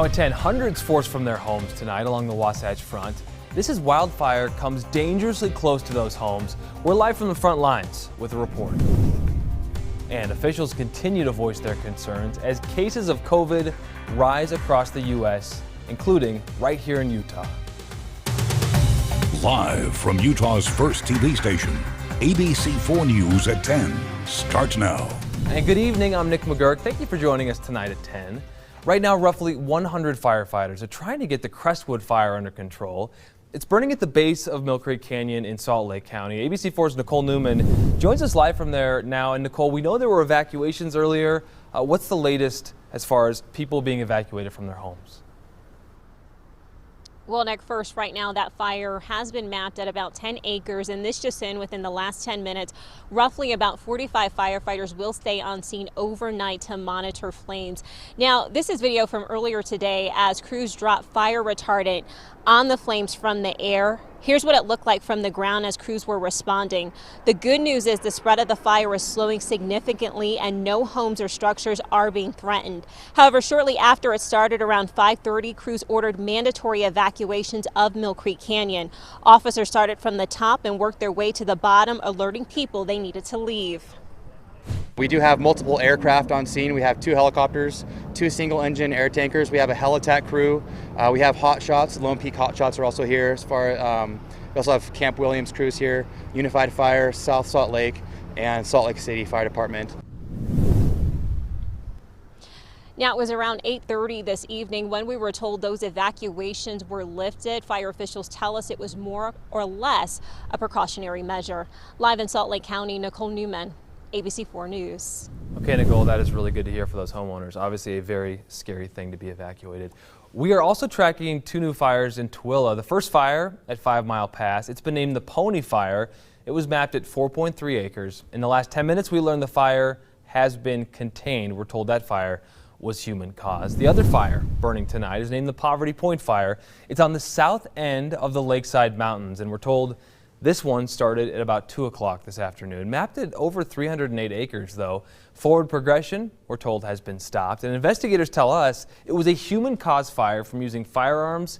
Now at 10, hundreds forced from their homes tonight along the Wasatch Front. This as Wildfire comes dangerously close to those homes. We're live from the front lines with a report. And officials continue to voice their concerns as cases of COVID rise across the U.S., including right here in Utah. Live from Utah's first TV station, ABC4 News at 10 starts now. And good evening, I'm Nick McGurk. Thank you for joining us tonight at 10. Right now, roughly 100 firefighters are trying to get the Crestwood fire under control. It's burning at the base of Mill Creek Canyon in Salt Lake County. ABC4's Nicole Newman joins us live from there now. And Nicole, we know there were evacuations earlier. What's the latest as far as people being evacuated from their homes? Well, Nick, first, right now, that fire has been mapped at about 10 acres, and this just within the last 10 minutes. Roughly about 45 firefighters will stay on scene overnight to monitor flames. Now, this is video from earlier today as crews dropped fire retardant on the flames from the air. Here's what it looked like from the ground as crews were responding. The good news is the spread of the fire is slowing significantly and no homes or structures are being threatened. However, shortly after it started around 5:30, crews ordered mandatory evacuations of Mill Creek Canyon. Officers started from the top and worked their way to the bottom, alerting people they needed to leave. We do have multiple aircraft on scene. We have 2 helicopters, 2 single-engine air tankers. We have a heli-tac crew. We have hot shots. Lone Peak hot shots are also here. We also have Camp Williams crews here, Unified Fire, South Salt Lake, and Salt Lake City Fire Department. Now, it was around 8:30 this evening when we were told those evacuations were lifted. Fire officials tell us it was more or less a precautionary measure. Live in Salt Lake County, Nicole Newman, ABC4 News. Okay, Nicole, that is really good to hear for those homeowners. Obviously a very scary thing to be evacuated. We are also tracking 2 new fires in Tooele. The first fire at 5 Mile Pass, it's been named the Pony Fire. It was mapped at 4.3 acres. In the last 10 minutes, we learned the fire has been contained. We're told that fire was human caused. The other fire burning tonight is named the Poverty Point Fire. It's on the south end of the Lakeside Mountains, and we're told this one started at about 2 o'clock this afternoon. Mapped at over 308 acres, though. Forward progression, we're told, has been stopped. And investigators tell us it was a human-caused fire from using firearms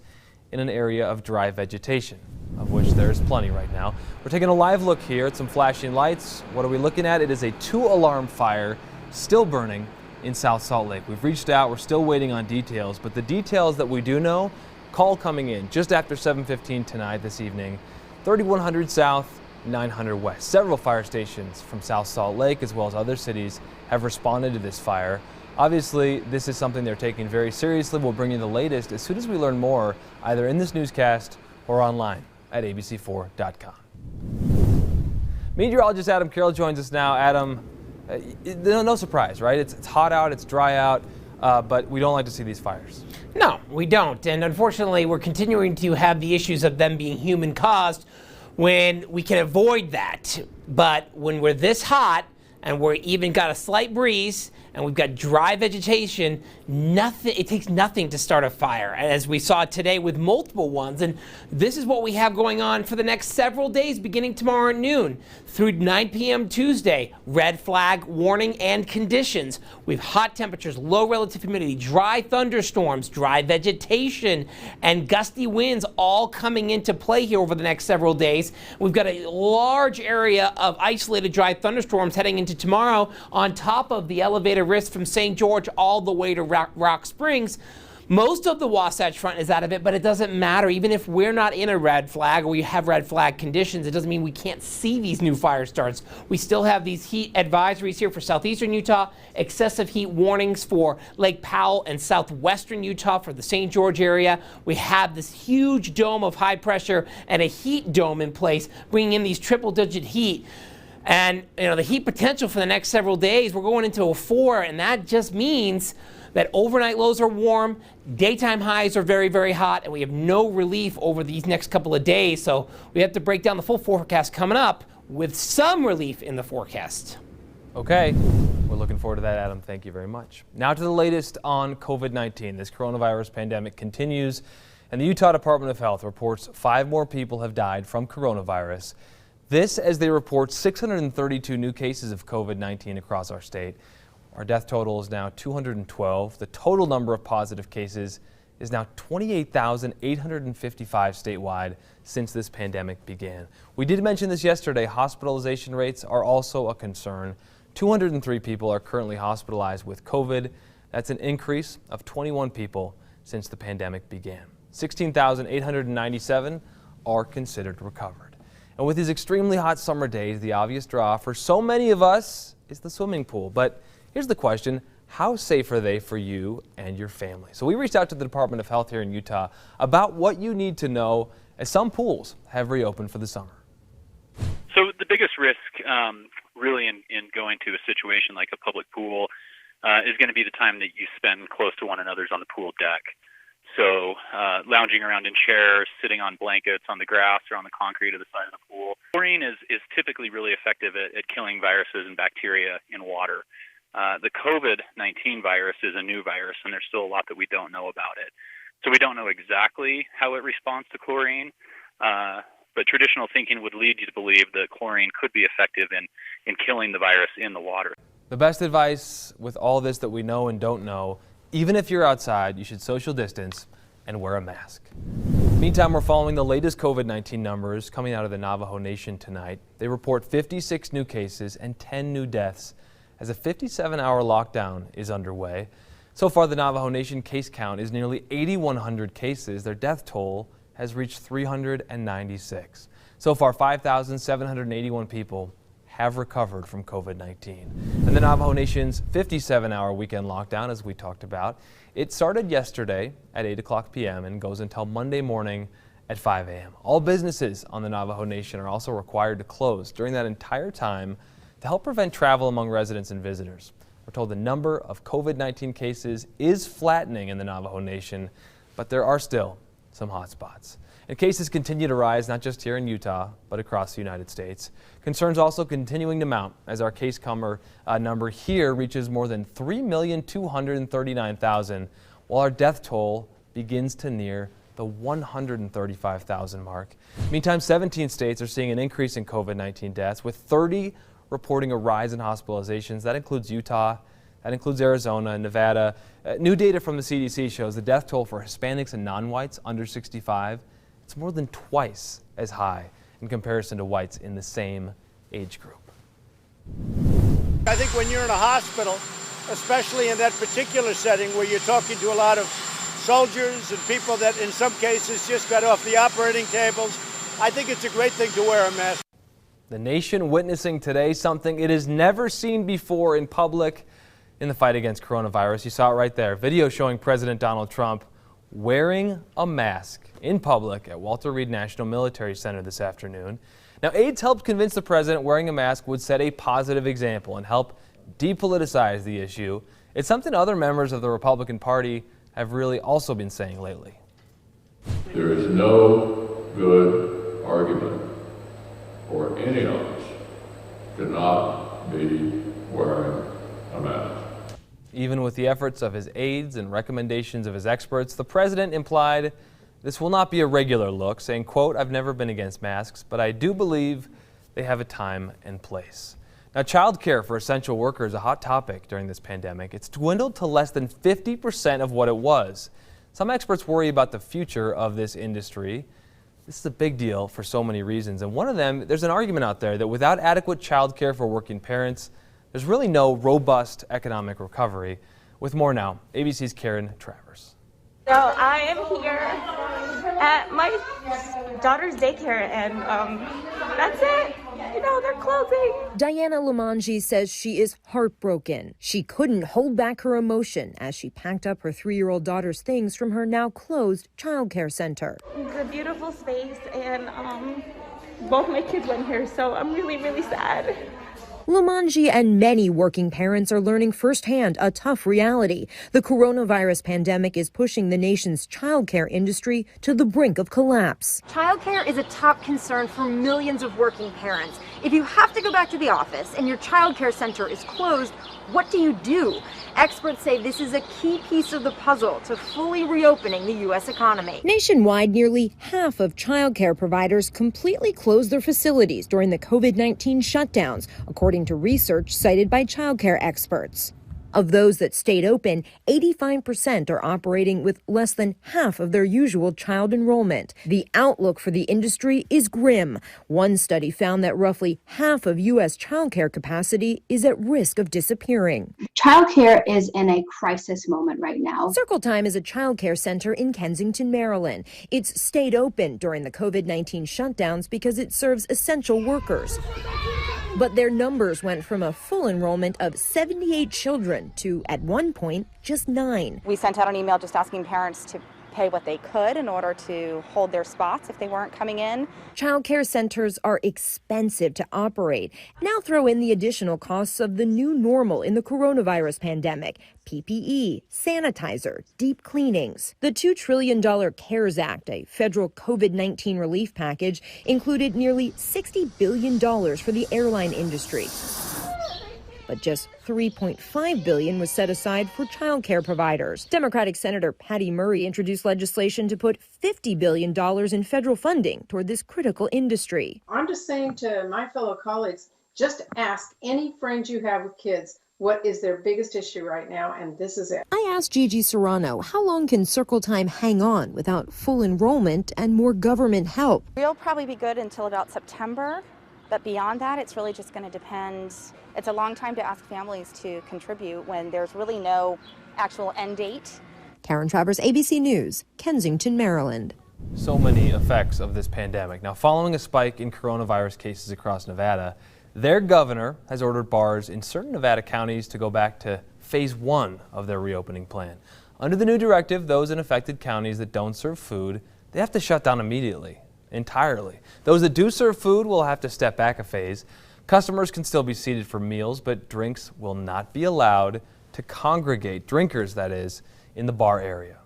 in an area of dry vegetation, of which there's plenty right now. We're taking a live look here at some flashing lights. What are we looking at? It is a 2-alarm fire still burning in South Salt Lake. We've reached out. We're still waiting on details. But the details that we do know, call coming in just after 7:15 tonight this evening. 3100 South, 900 West. Several fire stations from South Salt Lake as well as other cities have responded to this fire. Obviously, this is something they're taking very seriously. We'll bring you the latest as soon as we learn more, either in this newscast or online at abc4.com. Meteorologist Adam Carroll joins us now. Adam, no surprise, right? It's hot out, it's dry out, but we don't like to see these fires. No, we don't. And unfortunately, we're continuing to have the issues of them being human caused when we can avoid that. But when we're this hot and we're even got a slight breeze and we've got dry vegetation, it takes nothing to start a fire, as we saw today with multiple ones. And this is what we have going on for the next several days, beginning tomorrow at noon through 9 p.m. Tuesday. Red flag warning and conditions. We have hot temperatures, low relative humidity, dry thunderstorms, dry vegetation, and gusty winds all coming into play here over the next several days. We've got a large area of isolated dry thunderstorms heading into tomorrow, on top of the elevated risk from St. George all the way to Rock Springs. Most of the Wasatch Front is out of it, but it doesn't matter. Even if we're not in a red flag or we have red flag conditions, it doesn't mean we can't see these new fire starts. We still have these heat advisories here for southeastern Utah, excessive heat warnings for Lake Powell and southwestern Utah for the St. George area. We have this huge dome of high pressure and a heat dome in place, bringing in these triple-digit heat. And the heat potential for the next several days, we're going into a 4, and that just means that overnight lows are warm, daytime highs are very, very hot, and we have no relief over these next couple of days. So we have to break down the full forecast coming up with some relief in the forecast. Okay, we're looking forward to that, Adam. Thank you very much. Now to the latest on COVID-19. This coronavirus pandemic continues, and the Utah Department of Health reports 5 more people have died from coronavirus. This as they report 632 new cases of COVID-19 across our state. Our death total is now 212. The total number of positive cases is now 28,855 statewide since this pandemic began. We did mention this yesterday. Hospitalization rates are also a concern. 203 people are currently hospitalized with COVID. That's an increase of 21 people since the pandemic began. 16,897 are considered recovered. And with these extremely hot summer days, the obvious draw for so many of us is the swimming pool. But here's the question: how safe are they for you and your family? So we reached out to the Department of Health here in Utah about what you need to know as some pools have reopened for the summer. So the biggest risk really in going to a situation like a public pool is going to be the time that you spend close to one another's on the pool deck. So lounging around in chairs, sitting on blankets on the grass or on the concrete of the side of the pool. Chlorine is typically really effective at killing viruses and bacteria in water. The COVID-19 virus is a new virus, and there's still a lot that we don't know about it. So we don't know exactly how it responds to chlorine, but traditional thinking would lead you to believe that chlorine could be effective in killing the virus in the water. The best advice with all this that we know and don't know: even if you're outside, you should social distance and wear a mask. Meantime, we're following the latest COVID-19 numbers coming out of the Navajo Nation tonight. They report 56 new cases and 10 new deaths as a 57-hour lockdown is underway. So far, the Navajo Nation case count is nearly 8,100 cases. Their death toll has reached 396. So far, 5,781 people have recovered from COVID-19. And the Navajo Nation's 57-hour weekend lockdown, as we talked about, it started yesterday at 8 o'clock p.m. and goes until Monday morning at 5 a.m. All businesses on the Navajo Nation are also required to close during that entire time to help prevent travel among residents and visitors. We're told the number of COVID-19 cases is flattening in the Navajo Nation, but there are still some hot spots. And cases continue to rise, not just here in Utah, but across the United States. Concerns also continuing to mount as our case number here reaches more than 3,239,000, while our death toll begins to near the 135,000 mark. Meantime, 17 states are seeing an increase in COVID-19 deaths, with 30 reporting a rise in hospitalizations. That includes Utah, that includes Arizona and Nevada. New data from the CDC shows the death toll for Hispanics and non-whites under 65, it's more than twice as high in comparison to whites in the same age group. I think when you're in a hospital, especially in that particular setting where you're talking to a lot of soldiers and people that in some cases just got off the operating tables, I think it's a great thing to wear a mask. The nation witnessing today something it has never seen before in public in the fight against coronavirus. You saw it right there. Video showing President Donald Trump wearing a mask in public at Walter Reed National Military Center this afternoon. Now, aides helped convince the president wearing a mask would set a positive example and help depoliticize the issue. It's something other members of the Republican Party have really also been saying lately. There is no good argument for any of us to not be wearing a mask. Even with the efforts of his aides and recommendations of his experts, the president implied this will not be a regular look, saying, quote, "I've never been against masks, but I do believe they have a time and place." Now, childcare for essential workers is a hot topic during this pandemic. It's dwindled to less than 50% of what it was. Some experts worry about the future of this industry. This is a big deal for so many reasons, and one of them, there's an argument out there that without adequate childcare for working parents, there's really no robust economic recovery. With more now, ABC's Karen Travers. So I am here at my daughter's daycare, and that's it. You know, they're closing. Diana Lamanji says she is heartbroken. She couldn't hold back her emotion as she packed up her 3-year-old daughter's things from her now closed childcare center. It's a beautiful space, and both my kids went here, so I'm really, really sad. Lamanji and many working parents are learning firsthand a tough reality. The coronavirus pandemic is pushing the nation's childcare industry to the brink of collapse. Childcare is a top concern for millions of working parents. If you have to go back to the office and your childcare center is closed, what do? Experts say this is a key piece of the puzzle to fully reopening the U.S. economy. Nationwide, nearly half of childcare providers completely closed their facilities during the COVID-19 shutdowns, according to research cited by childcare experts. Of those that stayed open, 85% are operating with less than half of their usual child enrollment. The outlook for the industry is grim. One study found that roughly half of U.S. childcare capacity is at risk of disappearing. Childcare is in a crisis moment right now. Circle Time is a childcare center in Kensington, Maryland. It's stayed open during the COVID-19 shutdowns because it serves essential workers. But their numbers went from a full enrollment of 78 children to, at one point, just 9. We sent out an email just asking parents to pay what they could in order to hold their spots if they weren't coming in. Childcare centers are expensive to operate. Now throw in the additional costs of the new normal in the coronavirus pandemic: PPE, sanitizer, deep cleanings. The $2 trillion CARES Act, a federal COVID-19 relief package, included nearly $60 billion for the airline industry. But just $3.5 billion was set aside for childcare providers. Democratic Senator Patty Murray introduced legislation to put $50 billion in federal funding toward this critical industry. I'm just saying to my fellow colleagues, just ask any friend you have with kids what is their biggest issue right now, and this is it. I asked Gigi Serrano, how long can Circle Time hang on without full enrollment and more government help? We'll probably be good until about September, but beyond that, it's really just going to depend. It's a long time to ask families to contribute when there's really no actual end date. Karen Travers, ABC News, Kensington, Maryland. So many effects of this pandemic. Now, following a spike in coronavirus cases across Nevada, their governor has ordered bars in certain Nevada counties to go back to phase 1 of their reopening plan. Under the new directive, those in affected counties that don't serve food, they have to shut down immediately, entirely. Those that do serve food will have to step back a phase. Customers can still be seated for meals, but drinks will not be allowed to congregate, drinkers that is, in the bar area.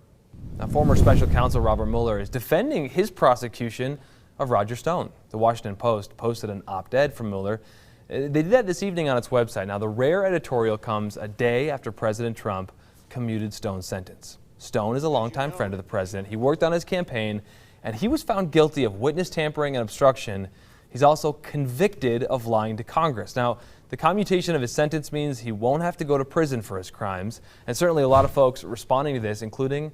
Now, former special counsel Robert Mueller is defending his prosecution of Roger Stone. The Washington Post posted an op-ed from Mueller. They did that this evening on its website. Now, the rare editorial comes a day after President Trump commuted Stone's sentence. Stone is a longtime friend of the president. He worked on his campaign, and he was found guilty of witness tampering and obstruction. He's also convicted of lying to Congress. Now, the commutation of his sentence means he won't have to go to prison for his crimes, and certainly a lot of folks responding to this, including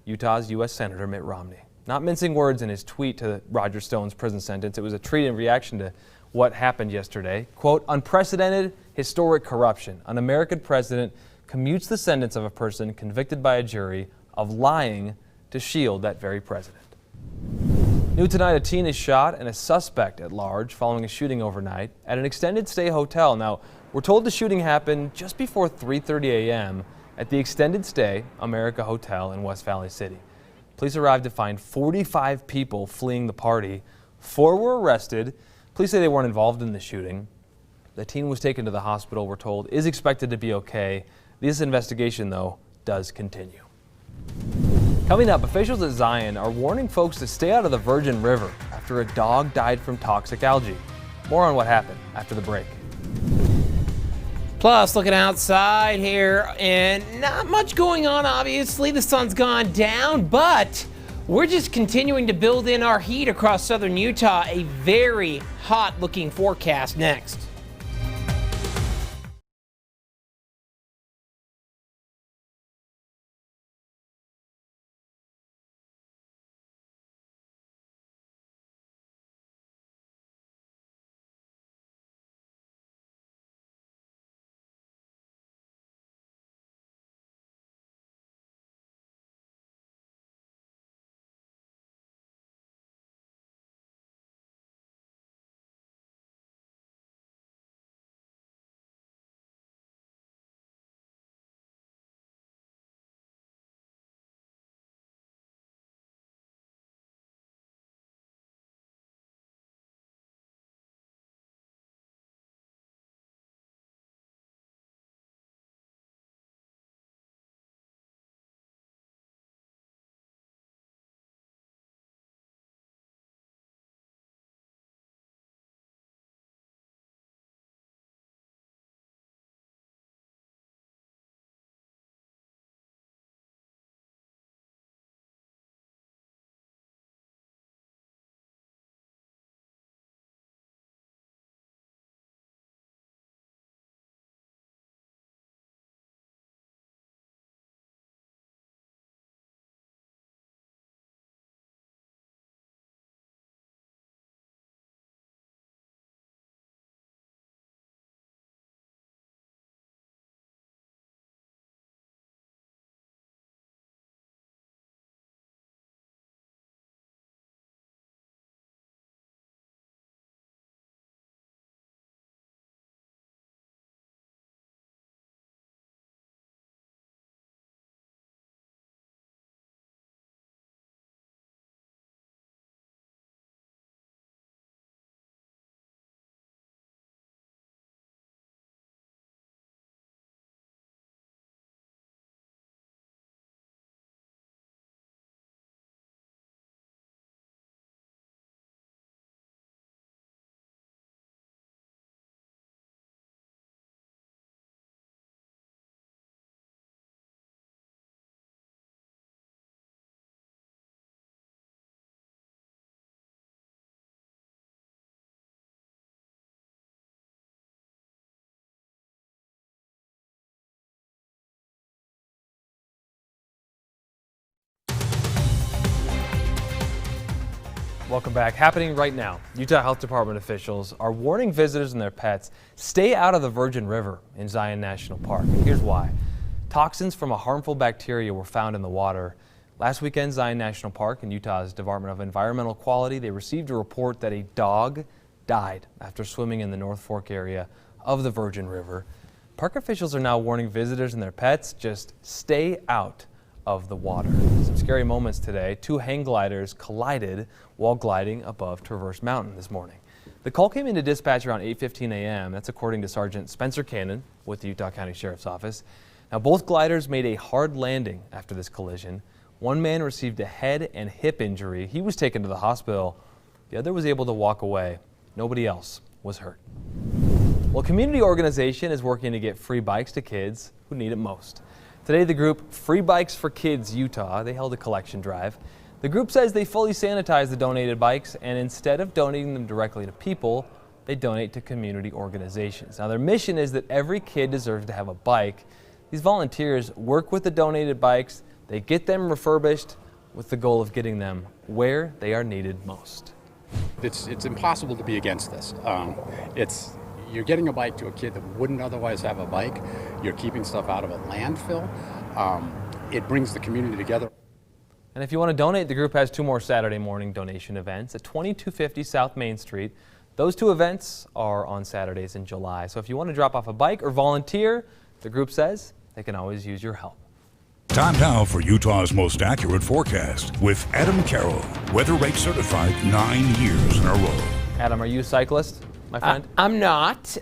Utah's U.S. Senator Mitt Romney. Not mincing words in his tweet to Roger Stone's prison sentence. It was a tweet in reaction to what happened yesterday. Quote, unprecedented historic corruption. An American president commutes the sentence of a person convicted by a jury of lying to shield that very president. New tonight, a teen is shot and a suspect at large following a shooting overnight at an extended stay hotel. Now, we're told the shooting happened just before 3:30 a.m. at the extended stay America Hotel in West Valley City. Police arrived to find 45 people fleeing the party. 4 were arrested. Police say they weren't involved in the shooting. The teen was taken to the hospital, we're told, is expected to be okay. This investigation, though, does continue. Coming up, officials at Zion are warning folks to stay out of the Virgin River after a dog died from toxic algae. More on what happened after the break. Plus, looking outside here, and not much going on, obviously. The sun's gone down, but we're just continuing to build in our heat across southern Utah. A very hot-looking forecast next. Welcome back. Happening right now, Utah Health Department officials are warning visitors and their pets, stay out of the Virgin River in Zion National Park. And here's why. Toxins from a harmful bacteria were found in the water. Last weekend, Zion National Park and Utah's Department of Environmental Quality, they received a report that a dog died after swimming in the North Fork area of the Virgin River. Park officials are now warning visitors and their pets, just stay out of the water. Some scary moments today. 2 hang gliders collided while gliding above Traverse Mountain this morning. The call came into dispatch around 8:15 a.m. That's according to Sergeant Spencer Cannon with the Utah County Sheriff's Office. Now, both gliders made a hard landing after this collision. One man received a head and hip injury. He was taken to the hospital. The other was able to walk away. Nobody else was hurt. Well, a community organization is working to get free bikes to kids who need it most. Today, the group Free Bikes for Kids Utah, they held a collection drive. The group says they fully sanitize the donated bikes, and instead of donating them directly to people, they donate to community organizations. Now, their mission is that every kid deserves to have a bike. These volunteers work with the donated bikes. They get them refurbished with the goal of getting them where they are needed most. It's impossible to be against this. You're getting a bike to a kid that wouldn't otherwise have a bike. You're keeping stuff out of a landfill. It brings the community together. And if you want to donate, the group has 2 more Saturday morning donation events at 2250 South Main Street. Those 2 events are on Saturdays in July. So if you want to drop off a bike or volunteer, the group says they can always use your help. Time now for Utah's most accurate forecast with Adam Carroll, Weather Rate Certified 9 years in a row. Adam, are you a cyclist, my friend? I'm not.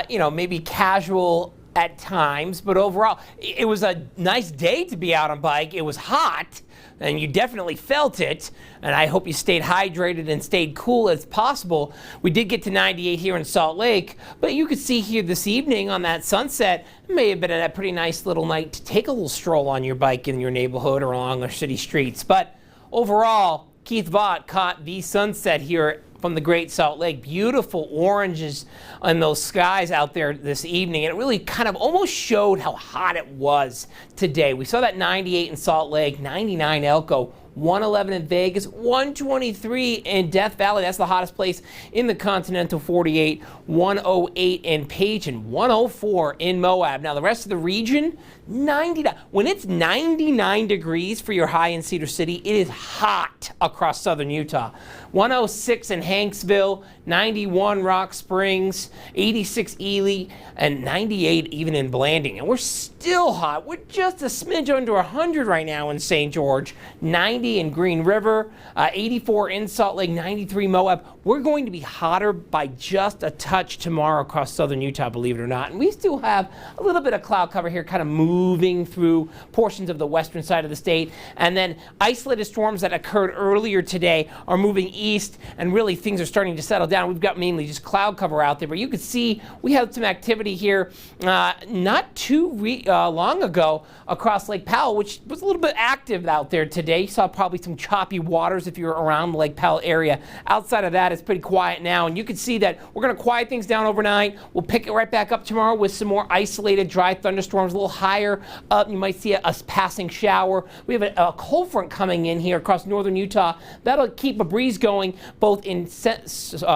Maybe casual at times, but overall, it was a nice day to be out on bike. It was hot, and you definitely felt it, and I hope you stayed hydrated and stayed cool as possible. We did get to 98 here in Salt Lake, but you could see here this evening on that sunset, it may have been a pretty nice little night to take a little stroll on your bike in your neighborhood or along our city streets. But overall, Keith Vaught caught the sunset here from the Great Salt Lake. Beautiful oranges in those skies out there this evening. And it really kind of almost showed how hot it was today. We saw that 98 in Salt Lake, 99 Elko, 111 in Vegas, 123 in Death Valley. That's the hottest place in the Continental 48, 108 in Page, and 104 in Moab. Now the rest of the region, 99. When it's 99 degrees for your high in Cedar City, it is hot across southern Utah. 106 in Hanksville, 91 Rock Springs, 86 Ely, and 98 even in Blanding. And we're still hot. We're just a smidge under 100 right now in St. George, 90 in Green River, 84 in Salt Lake, 93 Moab. We're going to be hotter by just a touch tomorrow across southern Utah, believe it or not. And we still have a little bit of cloud cover here kind of moving through portions of the western side of the state. And then isolated storms that occurred earlier today are moving east, and really things are starting to settle down. We've got mainly just cloud cover out there, but you can see we had some activity here not too long ago across Lake Powell, which was a little bit active out there today. You saw probably some choppy waters if you're around the Lake Powell area. Outside of that, it's pretty quiet now, and you can see that we're going to quiet things down overnight. We'll pick it right back up tomorrow with some more isolated dry thunderstorms a little higher up. You might see a passing shower. We have a cold front coming in here across northern Utah. That'll keep a breeze going both in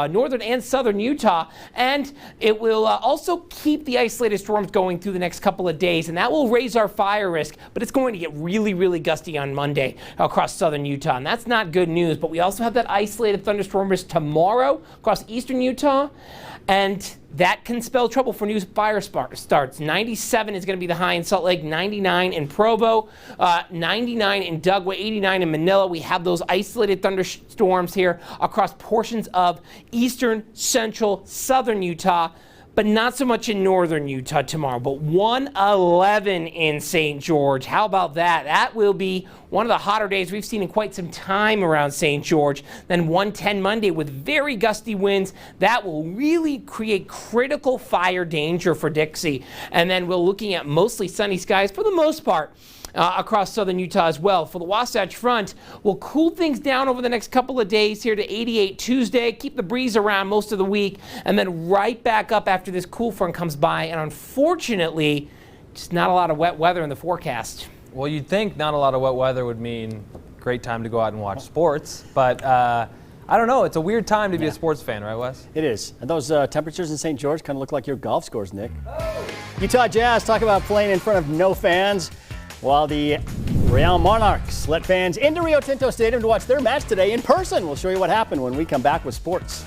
northern and southern Utah, and it will also keep the isolated storms going through the next couple of days, and that will raise our fire risk, but it's going to get really, really gusty on Monday across southern Utah, and that's not good news. But we also have that isolated thunderstorm risk tomorrow across eastern Utah, and that can spell trouble for new fire starts. 97 is going to be the high in Salt Lake, 99 in Provo, 99 in Dugway, 89 in Manila. We have those isolated thunderstorms here across portions of eastern, central, southern Utah, but not so much in northern Utah tomorrow. But 111 in St. George. How about that? That will be one of the hotter days we've seen in quite some time around St. George. Then 110 Monday with very gusty winds. That will really create critical fire danger for Dixie. And then we're looking at mostly sunny skies for the most part across southern Utah as well. For the Wasatch Front, we'll cool things down over the next couple of days here to 88 Tuesday, keep the breeze around most of the week, and then right back up after this cool front comes by. And unfortunately, just not a lot of wet weather in the forecast. Well, you'd think not a lot of wet weather would mean great time to go out and watch sports, but I don't know. It's a weird time to be a sports fan, right, Wes? It is. And those temperatures in St. George kind of look like your golf scores, Nick. Utah Jazz talk about playing in front of no fans, while the Real Monarchs let fans into Rio Tinto Stadium to watch their match today in person. We'll show you what happened when we come back with sports.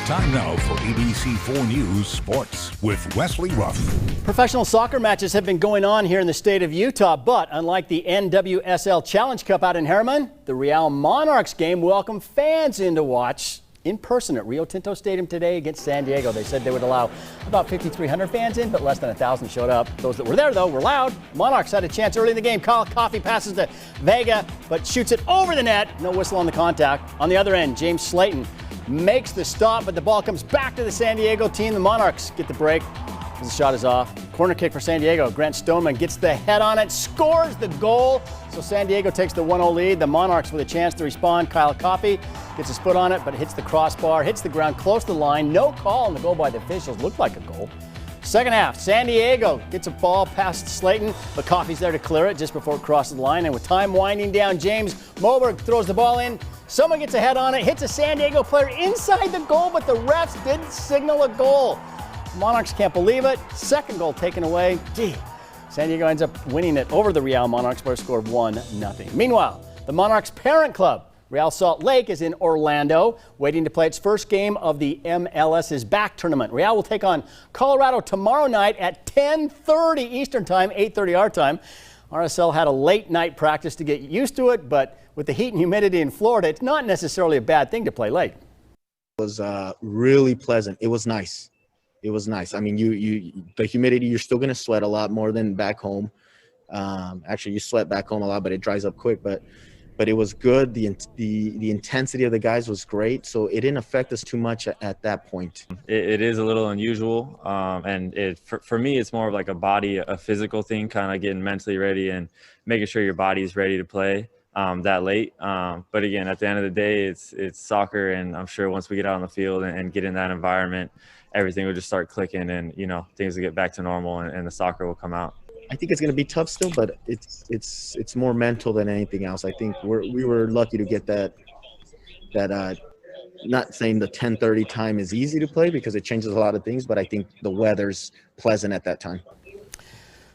Time now for ABC4 News Sports with Wesley Ruff. Professional soccer matches have been going on here in the state of Utah, but unlike the NWSL Challenge Cup out in Herriman, the Real Monarchs game welcomed fans in to watch in person at Rio Tinto Stadium today against San Diego. They said they would allow about 5,300 fans in, but less than 1,000 showed up. Those that were there, though, were loud. Monarchs had a chance early in the game. Kyle Coffey passes to Vega, but shoots it over the net. No whistle on the contact. On the other end, James Slayton makes the stop, but the ball comes back to the San Diego team. The Monarchs get the break as the shot is off. Corner kick for San Diego. Grant Stoneman gets the head on it, scores the goal. So San Diego takes the 1-0 lead. The Monarchs with a chance to respond. Kyle Coffey gets his foot on it, but hits the crossbar, hits the ground close to the line. No call on the goal by the officials. Looked like a goal. Second half, San Diego gets a ball past Slayton, but Coffey's there to clear it just before it crosses the line. And with time winding down, James Moberg throws the ball in. Someone gets a head on it, hits a San Diego player inside the goal, but the refs didn't signal a goal. Monarchs can't believe it. Second goal taken away. Gee, San Diego ends up winning it over the Real Monarchs by a score of 1-0. Meanwhile, the Monarchs' parent club, Real Salt Lake, is in Orlando, waiting to play its first game of the MLS's back tournament. Real will take on Colorado tomorrow night at 10:30 Eastern Time, 8:30 our time. RSL had a late night practice to get used to it, but with the heat and humidity in Florida, it's not necessarily a bad thing to play late. It was really pleasant. It was nice. It was nice. I mean, the humidity, you're still going to sweat a lot more than back home. Actually, you sweat back home a lot, but it dries up quick. But but it was good. The intensity of the guys was great, so it didn't affect us too much at that point. It is a little unusual, and for me, it's more of like a physical thing, kind of getting mentally ready and making sure your body's ready to play that late. But again, at the end of the day, it's soccer, and I'm sure once we get out on the field and get in that environment, everything will just start clicking, and things will get back to normal, and the soccer will come out. I think it's going to be tough still, but it's more mental than anything else. I think we were lucky to get that not saying the 10:30 time is easy to play because it changes a lot of things, but I think the weather's pleasant at that time.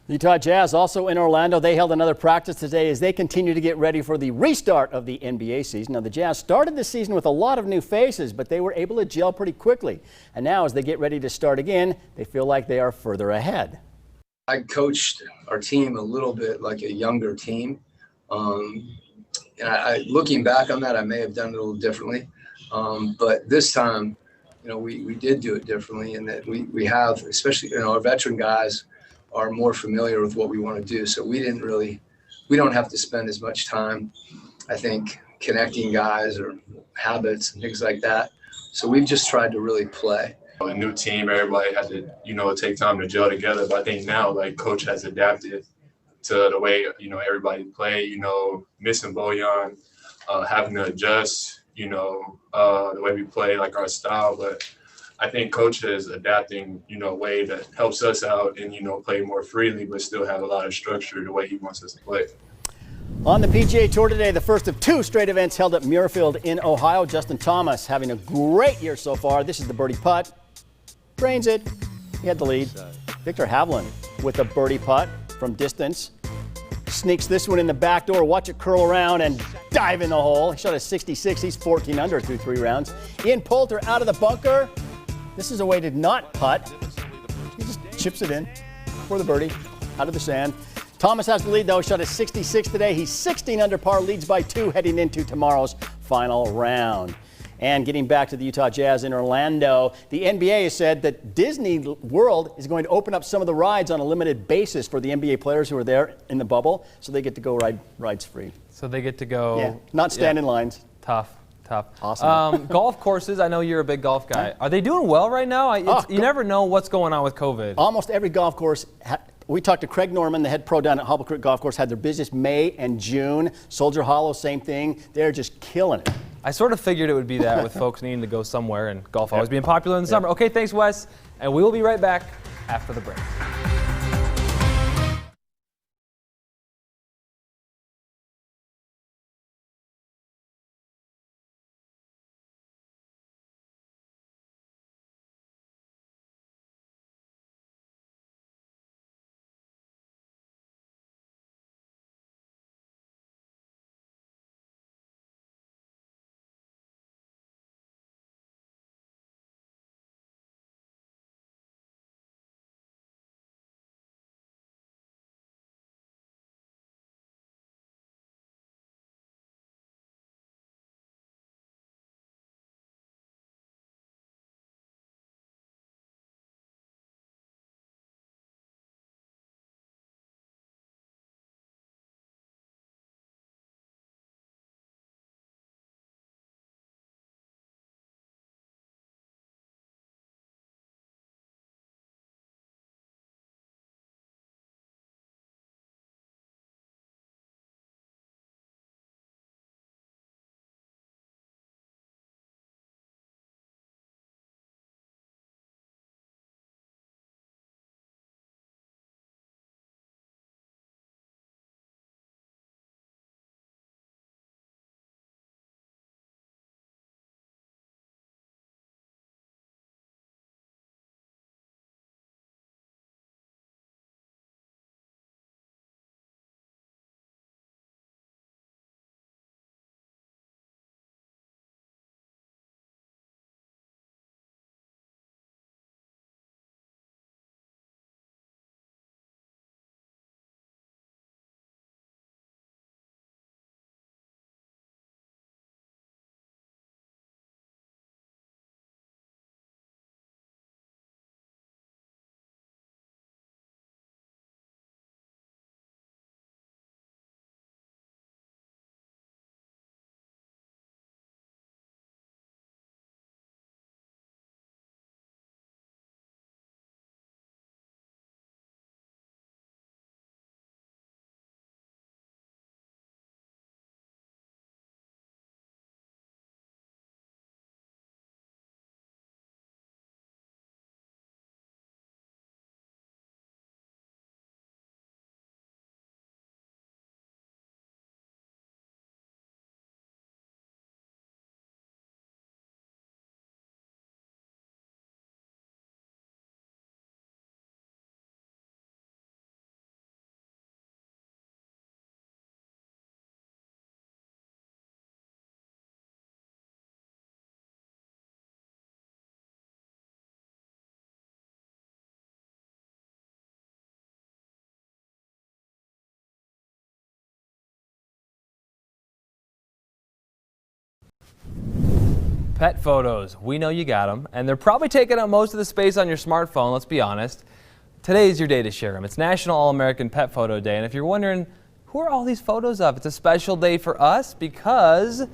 The Utah Jazz also in Orlando. They held another practice today as they continue to get ready for the restart of the NBA season. Now, the Jazz started the season with a lot of new faces, but they were able to gel pretty quickly. And now as they get ready to start again, they feel like they are further ahead. I coached our team a little bit like a younger team. And looking back on that, I may have done it a little differently. But this time, we did do it differently, and that we have, especially, our veteran guys are more familiar with what we want to do. So we don't have to spend as much time, I think, connecting guys or habits and things like that. So we've just tried to really play. A new team, everybody had to, take time to gel together. But I think now, coach has adapted to the way, everybody play, missing Bojan, having to adjust, the way we play, our style. But I think coach is adapting, a way that helps us out and, play more freely, but still have a lot of structure the way he wants us to play. On the PGA Tour today, the first of two straight events held at Muirfield in Ohio. Justin Thomas having a great year so far. This is the birdie putt. Drains it. He had the lead. Victor Hovland with a birdie putt from distance. Sneaks this one in the back door. Watch it curl around and dive in the hole. He shot a 66. He's 14 under through 3 rounds. Ian Poulter out of the bunker. This is a way to not putt. He just chips it in for the birdie out of the sand. Thomas has the lead, though. He shot a 66 today. He's 16 under par, leads by 2 heading into tomorrow's final round. And getting back to the Utah Jazz in Orlando, the NBA has said that Disney World is going to open up some of the rides on a limited basis for the NBA players who are there in the bubble, so they get to go ride rides free. So they get to go. Yeah, not stand in lines. Tough. Awesome. Golf courses, I know you're a big golf guy. Are they doing well right now? You never know what's going on with COVID. Almost every golf course. We talked to Craig Norman, the head pro down at Hobble Creek Golf Course, had their busiest May and June. Soldier Hollow, same thing. They're just killing it. I sort of figured it would be that with folks needing to go somewhere and golf always being popular in the summer. Okay, thanks, Wes. And we will be right back after the break. Pet photos, we know you got them, and they're probably taking up most of the space on your smartphone, let's be honest. Today's your day to share them. It's National All-American Pet Photo Day, and if you're wondering, who are all these photos of? It's a special day for us because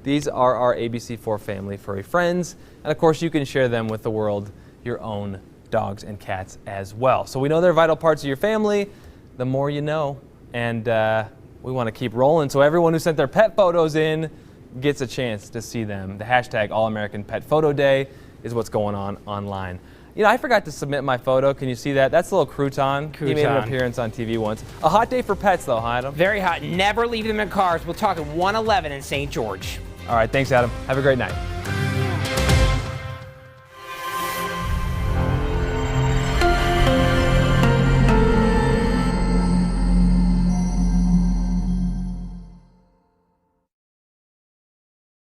these are our ABC4 family furry friends, and of course you can share them with the world, your own dogs and cats as well. So we know they're vital parts of your family, the more you know, and we want to keep rolling, so everyone who sent their pet photos in gets a chance to see them. The hashtag All-American Pet Photo Day is what's going on online. You know, I forgot to submit my photo. Can you see that? That's a little crouton. He made an appearance on TV once. A hot day for pets, though, huh, Adam? Very hot. Never leave them in cars. We'll talk at 111 in St. George. All right, thanks, Adam. Have a great night.